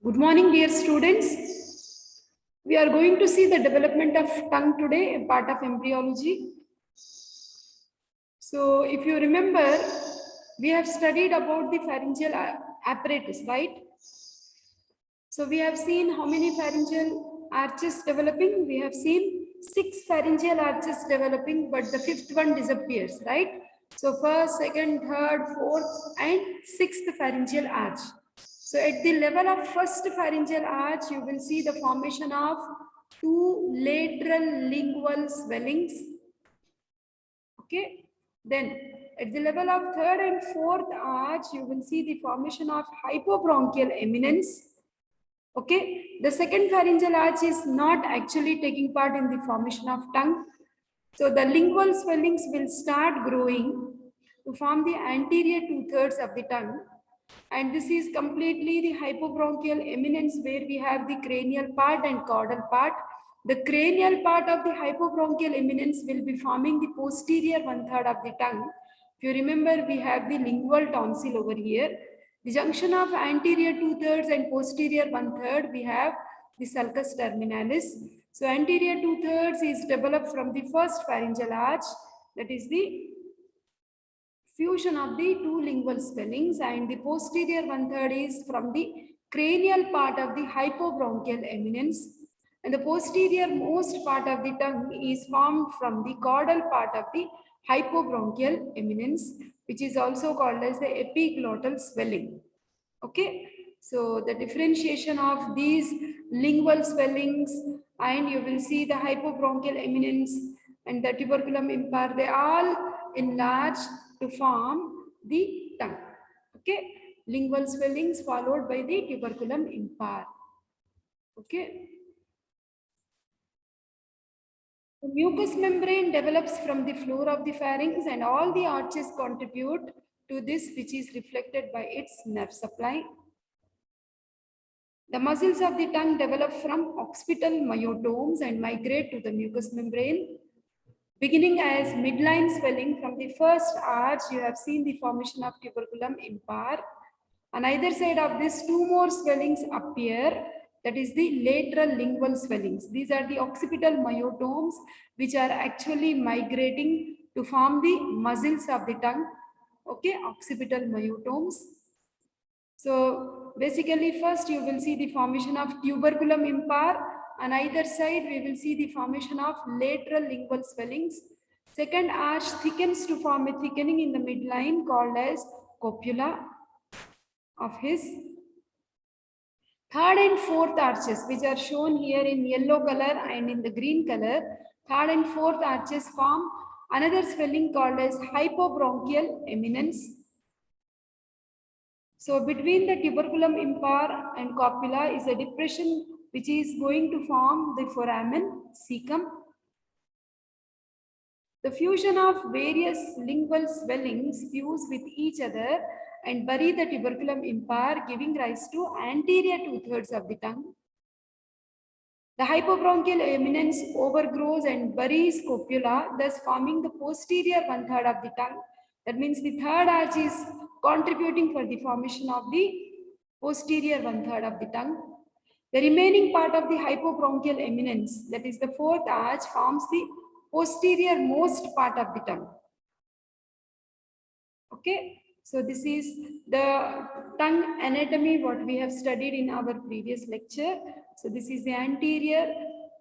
Good morning, dear students. We are going to see the development of tongue today, a part of embryology. So, if you remember, we have studied about the pharyngeal apparatus, right? So, we have seen how many pharyngeal arches developing. We have seen 6 pharyngeal arches developing, but the 5th one disappears, right? So, first, second, third, fourth, and 6th pharyngeal arch. So at the level of first pharyngeal arch, you will see the formation of 2 lateral lingual swellings. Okay. Then at the level of third and fourth arch, you will see the formation of hypobronchial eminence. Okay. The second pharyngeal arch is not actually taking part in the formation of tongue. So the lingual swellings will start growing to form the anterior 2/3 of the tongue. And this is completely the hypobronchial eminence, where we have the cranial part and caudal part. The cranial part of the hypobronchial eminence will be forming the posterior 1/3 of the tongue. If you remember, we have the lingual tonsil over here. The junction of anterior 2/3 and posterior 1/3, we have the sulcus terminalis. So anterior 2/3 is developed from the first pharyngeal arch, that is the fusion of the 2 lingual swellings, and the posterior 1/3 is from the cranial part of the hypobronchial eminence, and the posterior most part of the tongue is formed from the caudal part of the hypobronchial eminence, which is also called as the epiglottal swelling. Okay, so the differentiation of these lingual swellings, and you will see the hypobronchial eminence and the tuberculum impar, they all enlarge to form the tongue. Okay, lingual swellings followed by the tuberculum impar. Okay, the mucous membrane develops from the floor of the pharynx, and all the arches contribute to this, which is reflected by its nerve supply. The muscles of the tongue develop from occipital myotomes and migrate to the mucous membrane. Beginning as midline swelling from the first arch, you have seen the formation of tuberculum impar. On either side of this, 2 more swellings appear, that is the lateral lingual swellings. These are the occipital myotomes, which are actually migrating to form the muscles of the tongue. Okay, occipital myotomes. So basically, first you will see the formation of tuberculum impar. On either side, we will see the formation of lateral lingual swellings. Second arch thickens to form a thickening in the midline called as copula of his. Third and fourth arches, which are shown here in yellow color and in the green color, third and fourth arches form another swelling called as hypobronchial eminence. So between the tuberculum impar and copula is a depression which is going to form the foramen cecum. The fusion of various lingual swellings fuse with each other and bury the tuberculum impar, giving rise to anterior 2/3 of the tongue. The hypobronchial eminence overgrows and buries copula, thus forming the posterior 1/3 of the tongue. That means the third arch is contributing for the formation of the posterior 1/3 of the tongue. The remaining part of the hypobronchial eminence, that is the fourth arch, forms the posterior most part of the tongue. Okay, so this is the tongue anatomy, what we have studied in our previous lecture. So this is the anterior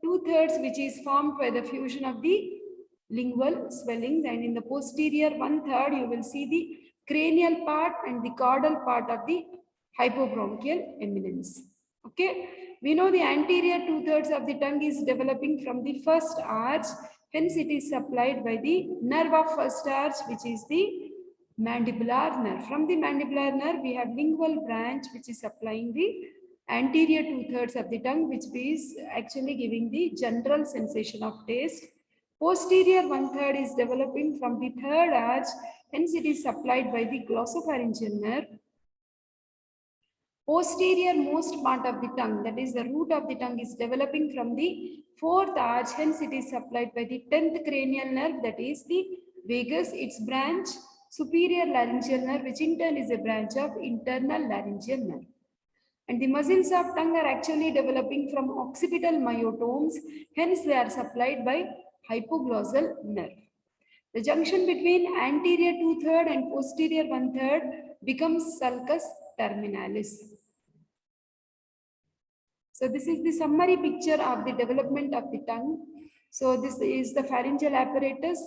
2/3, which is formed by the fusion of the lingual swellings, and in the posterior 1/3 you will see the cranial part and the caudal part of the hypobronchial eminence. Okay, we know the anterior 2/3 of the tongue is developing from the first arch, hence it is supplied by the nerve of first arch, which is the mandibular nerve. From the mandibular nerve, we have lingual branch, which is supplying the anterior 2/3 of the tongue, which is actually giving the general sensation of taste. Posterior 1/3 is developing from the third arch, hence it is supplied by the glossopharyngeal nerve. Posterior most part of the tongue, that is the root of the tongue, is developing from the fourth arch, hence it is supplied by the 10th cranial nerve, that is the vagus, its branch, superior laryngeal nerve, which in turn is a branch of internal laryngeal nerve. And the muscles of tongue are actually developing from occipital myotomes, hence they are supplied by hypoglossal nerve. The junction between anterior 2/3 and posterior 1/3 becomes sulcus terminalis. So this is the summary picture of the development of the tongue. So this is the pharyngeal apparatus.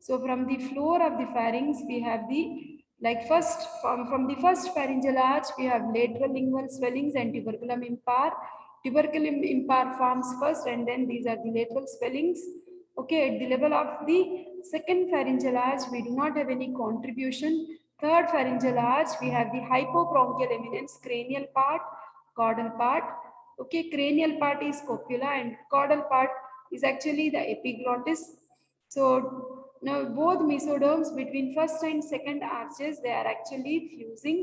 So from the floor of the pharynx, we have the, like first, from the first pharyngeal arch, we have lateral lingual swellings and tuberculum impar. Tuberculum impar forms first, and then these are the lateral swellings. Okay, at the level of the second pharyngeal arch, we do not have any contribution. Third pharyngeal arch, we have the hypobronchial eminence, cranial part, caudal part. Okay, cranial part is copula and caudal part is actually the epiglottis. So now both mesoderms between first and second arches, they are actually fusing,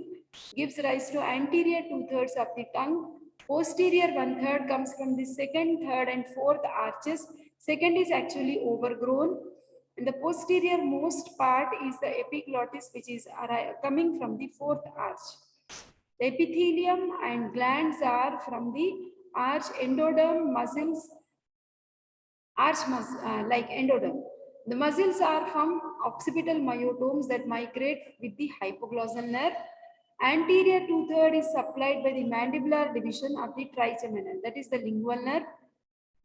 gives rise to anterior 2/3 of the tongue. Posterior 1/3 comes from the second, third and fourth arches. Second is actually overgrown. And the posterior most part is the epiglottis, which is coming from the fourth arch. The epithelium and glands are from the arch, endoderm, muscles, like endoderm. The muscles are from occipital myotomes that migrate with the hypoglossal nerve. Anterior 2/3 is supplied by the mandibular division of the trigeminal, that is the lingual nerve.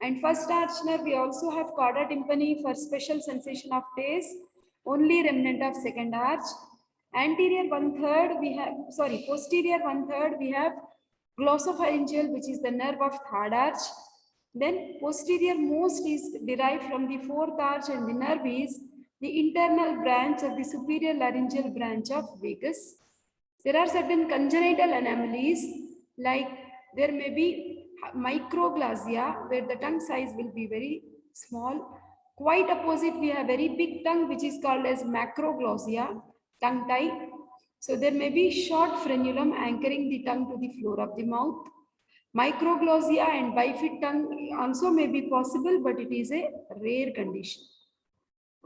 And first arch nerve, we also have cauda tympani for special sensation of taste, only remnant of second arch. Anterior 1/3 we have, posterior 1/3 we have glossopharyngeal, which is the nerve of third arch. Then posterior most is derived from the fourth arch, and the nerve is the internal branch of the superior laryngeal branch of vagus. There are certain congenital anomalies, like there may be microglossia, where the tongue size will be very small. Quite opposite, we have very big tongue, which is called as macroglossia, tongue tie. So there may be short frenulum anchoring the tongue to the floor of the mouth. Microglossia and bifid tongue also may be possible, but it is a rare condition.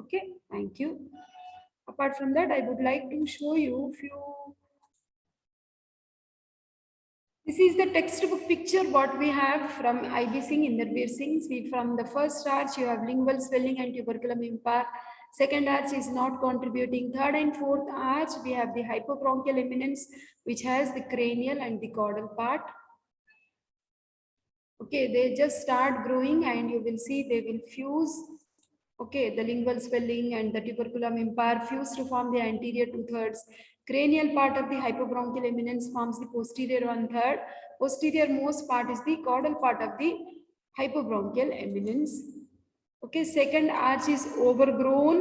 Okay, thank you. Apart from that, I would like to show you few. This is the textbook picture what we have from IB Singh, Inderveer Singh. See, from the first arch, you have lingual swelling and tuberculum impar. Second arch is not contributing. Third and fourth arch, we have the hypobronchial eminence, which has the cranial and the caudal part. Okay, they just start growing and you will see they will fuse. Okay, the lingual swelling and the tuberculum impar fuse to form the anterior 2/3. Cranial part of the hypobronchial eminence forms the posterior 1/3. Posterior most part is the caudal part of the hypobronchial eminence. Okay, second arch is overgrown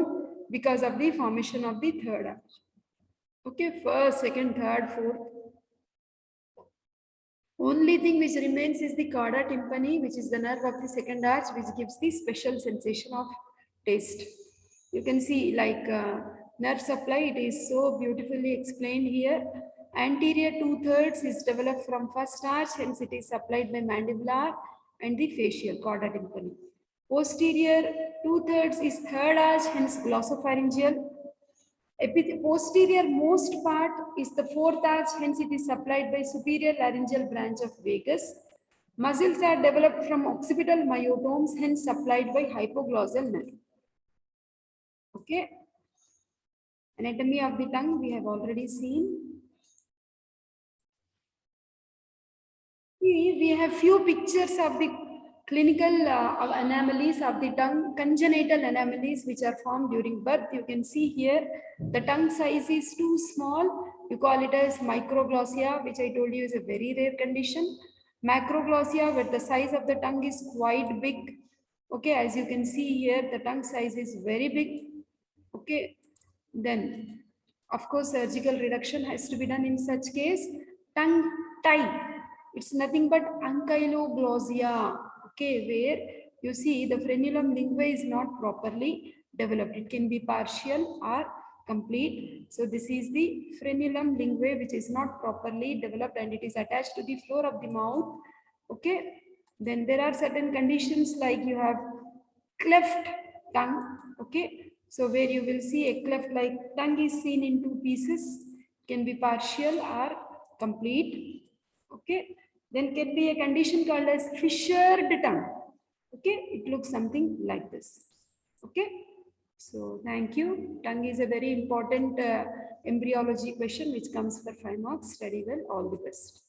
because of the formation of the third arch. Okay, first, second, third, fourth. Only thing which remains is the cauda tympani, which is the nerve of the second arch, which gives the special sensation of taste. You can see like nerve supply, it is so beautifully explained here. Anterior 2/3 is developed from first arch, hence it is supplied by mandibular and the facial cauda tympani. Posterior 2/3 is third arch, hence glossopharyngeal. Posterior most part is the fourth arch, hence it is supplied by superior laryngeal branch of vagus. Muscles are developed from occipital myotomes, hence supplied by hypoglossal nerve. Okay. Anatomy of the tongue we have already seen. We have few pictures of the clinical anomalies of the tongue, congenital anomalies which are formed during birth. You can see here the tongue size is too small. You call it as microglossia, which I told you is a very rare condition. Macroglossia, where the size of the tongue is quite big. Okay, as you can see here, the tongue size is very big. Okay, then of course surgical reduction has to be done in such case. Tongue tie, it's nothing but ankyloglossia. Okay, where you see the frenulum linguae is not properly developed. It can be partial or complete. So this is the frenulum linguae which is not properly developed and it is attached to the floor of the mouth. Okay, then there are certain conditions like you have cleft tongue. Okay, so where you will see a cleft like tongue is seen in two pieces, can be partial or complete. Okay, Then can be a condition called as fissured tongue. Okay, it looks something like this. Okay, so thank you. Tongue is a very important embryology question which comes for 5 marks. Study well. All the best.